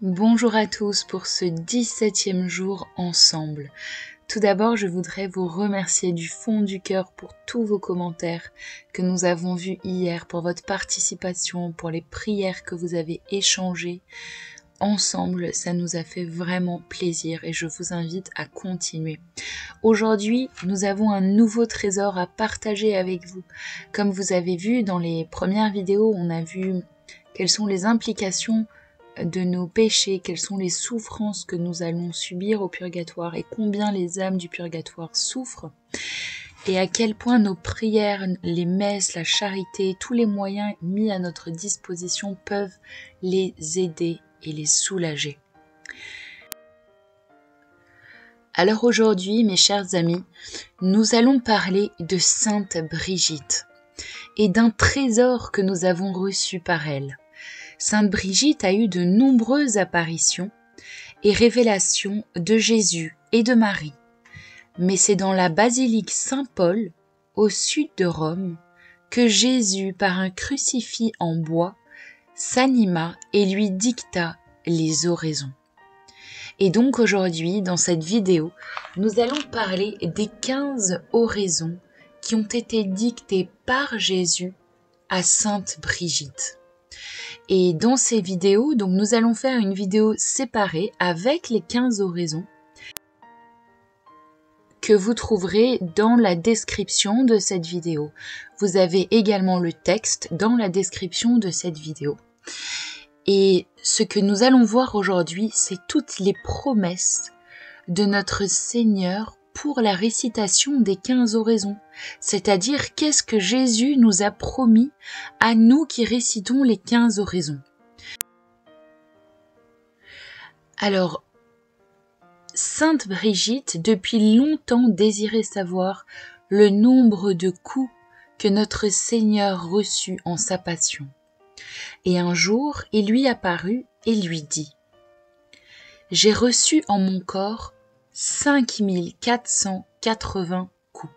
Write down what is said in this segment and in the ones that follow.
Bonjour à tous pour ce 17e jour ensemble. Tout d'abord, je voudrais vous remercier du fond du cœur pour tous vos commentaires que nous avons vus hier, pour votre participation, pour les prières que vous avez échangées. Ensemble, ça nous a fait vraiment plaisir et je vous invite à continuer. Aujourd'hui, nous avons un nouveau trésor à partager avec vous. Comme vous avez vu dans les premières vidéos, on a vu quelles sont les implications de nos péchés, quelles sont les souffrances que nous allons subir au purgatoire et combien les âmes du purgatoire souffrent et à quel point nos prières, les messes, la charité, tous les moyens mis à notre disposition peuvent les aider et les soulager. Alors aujourd'hui, mes chers amis, nous allons parler de Sainte Brigitte et d'un trésor que nous avons reçu par elle. Sainte Brigitte a eu de nombreuses apparitions et révélations de Jésus et de Marie. Mais c'est dans la basilique Saint-Paul, au sud de Rome, que Jésus, par un crucifix en bois, s'anima et lui dicta les oraisons. Et donc aujourd'hui, dans cette vidéo, nous allons parler des 15 oraisons qui ont été dictées par Jésus à Sainte Brigitte. Et dans ces vidéos, donc nous allons faire une vidéo séparée avec les 15 oraisons que vous trouverez dans la description de cette vidéo. Vous avez également le texte dans la description de cette vidéo. Et ce que nous allons voir aujourd'hui, c'est toutes les promesses de notre Seigneur pour la récitation des 15 oraisons, c'est-à-dire qu'est-ce que Jésus nous a promis à nous qui récitons les 15 oraisons. Alors, Sainte Brigitte, depuis longtemps désirait savoir le nombre de coups que notre Seigneur reçut en sa passion. Et un jour, il lui apparut et lui dit : « J'ai reçu en mon corps 5480 coups.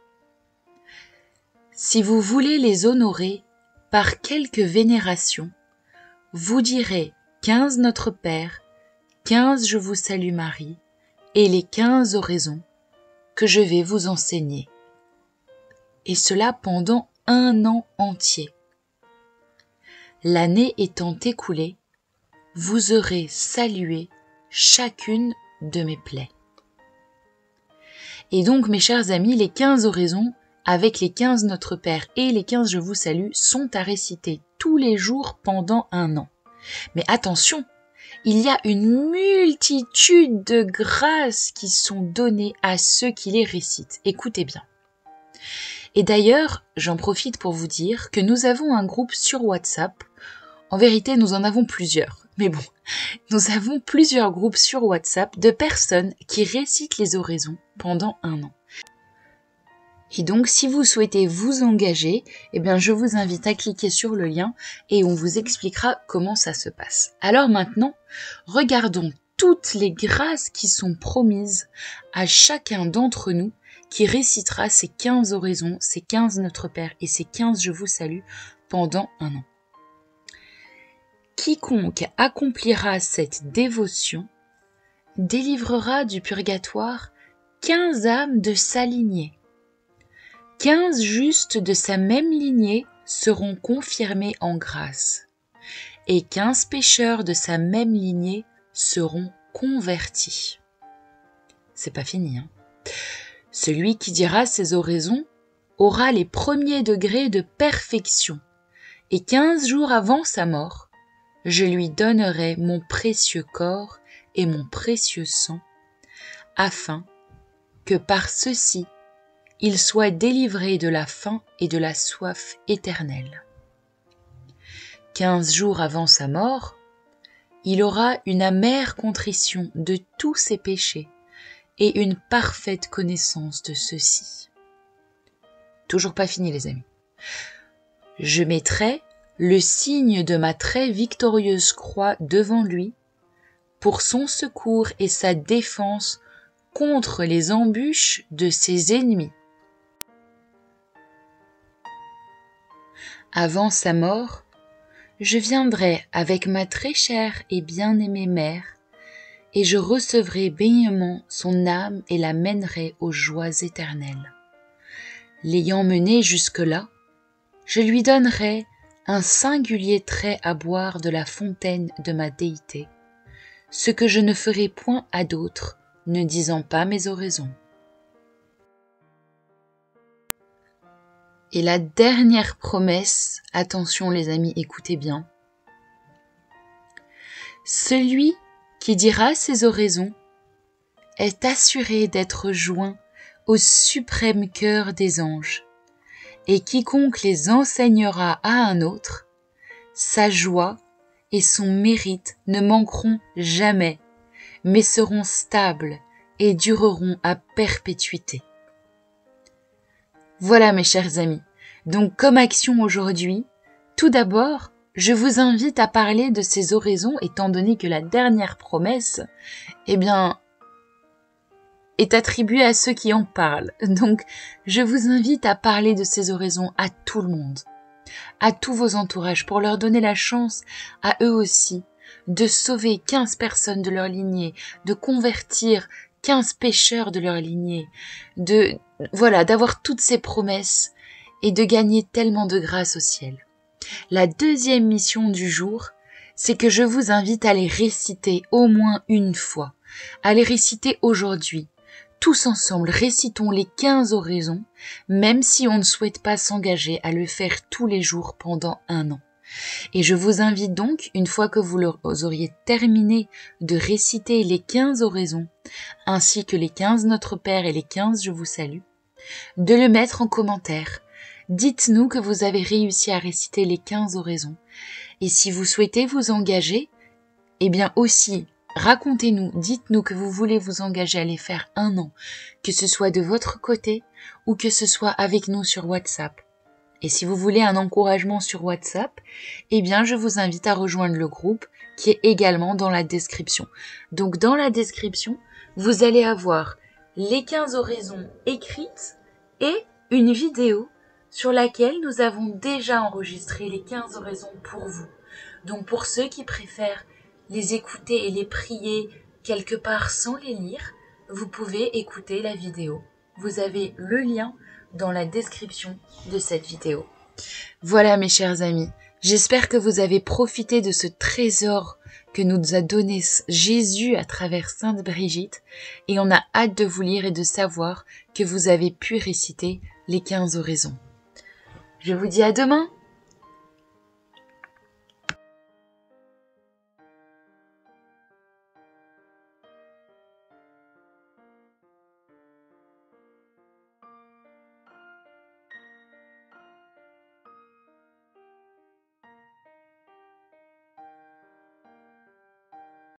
Si vous voulez les honorer par quelque vénération, vous direz 15 Notre Père, 15 Je vous salue Marie et les 15 oraisons que je vais vous enseigner. Et cela pendant 1 an entier. L'année étant écoulée, vous aurez salué chacune de mes plaies. » Et donc, mes chers amis, les 15 oraisons, avec les 15 Notre Père et les 15 Je vous salue, sont à réciter tous les jours pendant 1 an. Mais attention, il y a une multitude de grâces qui sont données à ceux qui les récitent. Écoutez bien. Et d'ailleurs, j'en profite pour vous dire que nous avons un groupe sur WhatsApp. En vérité, nous en avons plusieurs. Mais bon, nous avons plusieurs groupes sur WhatsApp de personnes qui récitent les oraisons pendant 1 an. Et donc, si vous souhaitez vous engager, eh bien, je vous invite à cliquer sur le lien et on vous expliquera comment ça se passe. Alors maintenant, regardons toutes les grâces qui sont promises à chacun d'entre nous qui récitera ces 15 oraisons, ces 15 Notre Père et ces 15 Je vous salue pendant 1 an. Quiconque accomplira cette dévotion délivrera du purgatoire 15 âmes de sa lignée. 15 justes de sa même lignée seront confirmés en grâce, et 15 pécheurs de sa même lignée seront convertis. C'est pas fini, hein. Celui qui dira ces oraisons aura les premiers degrés de perfection, et 15 jours avant sa mort, je lui donnerai mon précieux corps et mon précieux sang, afin que par ceci, il soit délivré de la faim et de la soif éternelle. 15 jours avant sa mort, il aura une amère contrition de tous ses péchés et une parfaite connaissance de ceux-ci. Toujours pas fini, les amis. Je mettrai le signe de ma très victorieuse croix devant lui, pour son secours et sa défense contre les embûches de ses ennemis. Avant sa mort, Je viendrai avec ma très chère et bien-aimée mère, et je recevrai baignement son âme et la mènerai aux joies éternelles. L'ayant menée jusque-là, je lui donnerai un singulier trait à boire de la fontaine de ma déité, ce que je ne ferai point à d'autres, ne disant pas mes oraisons. Et la dernière promesse, attention les amis, écoutez bien. Celui qui dira ses oraisons est assuré d'être joint au suprême cœur des anges, et quiconque les enseignera à un autre, sa joie et son mérite ne manqueront jamais, mais seront stables et dureront à perpétuité. Voilà mes chers amis, donc comme action aujourd'hui, tout d'abord, je vous invite à parler de ces oraisons étant donné que la dernière promesse, est attribuée à ceux qui en parlent. Donc, je vous invite à parler de ces oraisons à tout le monde, à tous vos entourages, pour leur donner la chance à eux aussi de sauver 15 personnes de leur lignée, de convertir 15 pécheurs de leur lignée, d'avoir toutes ces promesses et de gagner tellement de grâce au ciel. La deuxième mission du jour, c'est que je vous invite à les réciter au moins une fois, à les réciter aujourd'hui. Tous ensemble, récitons les 15 oraisons, même si on ne souhaite pas s'engager à le faire tous les jours pendant 1 an. Et je vous invite donc, une fois que vous auriez terminé de réciter les 15 oraisons, ainsi que les 15 Notre Père et les 15 Je vous salue, de le mettre en commentaire. Dites-nous que vous avez réussi à réciter les 15 oraisons. Et si vous souhaitez vous engager, aussi, racontez-nous, dites-nous que vous voulez vous engager à les faire 1 an, que ce soit de votre côté ou que ce soit avec nous sur WhatsApp. Et si vous voulez un encouragement sur WhatsApp, je vous invite à rejoindre le groupe qui est également dans la description. Donc dans la description, vous allez avoir les 15 oraisons écrites et une vidéo sur laquelle nous avons déjà enregistré les 15 oraisons pour vous. Donc pour ceux qui préfèrent les écouter et les prier quelque part sans les lire, vous pouvez écouter la vidéo. Vous avez le lien dans la description de cette vidéo. Voilà mes chers amis, j'espère que vous avez profité de ce trésor que nous a donné Jésus à travers Sainte Brigitte, et on a hâte de vous lire et de savoir que vous avez pu réciter les 15 oraisons. Je vous dis à demain!